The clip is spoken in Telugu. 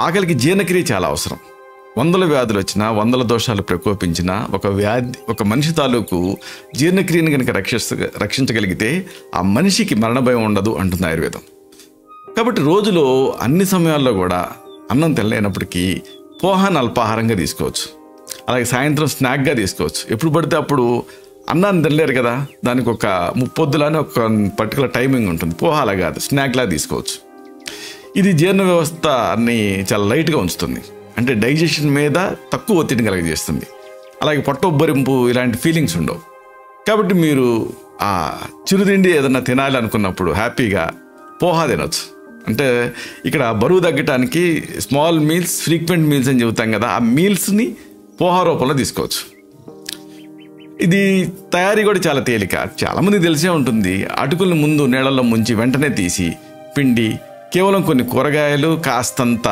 ఆకలికి జీర్ణక్రియ చాలా అవసరం. వందల వ్యాధులు వచ్చినా, వందల దోషాలు ప్రకోపించినా ఒక మనిషి తాలూకు జీర్ణక్రియను కనుక రక్షించగలిగితే ఆ మనిషికి మరణ భయం ఉండదు అంటుంది ఆయుర్వేదం. కాబట్టి రోజులో అన్ని సమయాల్లో కూడా అన్నం తినలేనప్పటికీ పోహాన్ని అల్పాహారంగా తీసుకోవచ్చు. అలాగే సాయంత్రం స్నాక్గా తీసుకోవచ్చు. ఎప్పుడు పడితే అప్పుడు అన్నాన్ని తినలేరు కదా, దానికి ఒక ముప్పొద్దులానే ఒక పర్టికులర్ టైమింగ్ ఉంటుంది. పోహాలా కాదు, స్నాక్లా తీసుకోవచ్చు. ఇది జీర్ణ వ్యవస్థని చాలా లైట్గా ఉంచుతుంది, అంటే డైజెషన్ మీద తక్కువ ఒత్తిడిని కలుగజేస్తుంది. అలాగే పొట్టొబ్బరింపు ఇలాంటి ఫీలింగ్స్ ఉండవు. కాబట్టి మీరు ఆ చిరుతిండి ఏదన్నా తినాలి అనుకున్నప్పుడు హ్యాపీగా పోహా తినొచ్చు. అంటే ఇక్కడ బరువు తగ్గటానికి స్మాల్ మీల్స్, ఫ్రీక్వెంట్ మీల్స్ అని చెబుతాం కదా, ఆ మీల్స్ని పోహా రూపంలో తీసుకోవచ్చు. ఇది తయారీ కూడా చాలా తేలిక. చాలామంది తెలిసే ఉంటుంది. అటుకులను ముందు నీళ్ళల్లో ముంచి వెంటనే తీసి పిండి కేవలం కొన్ని కూరగాయలు కాస్తంత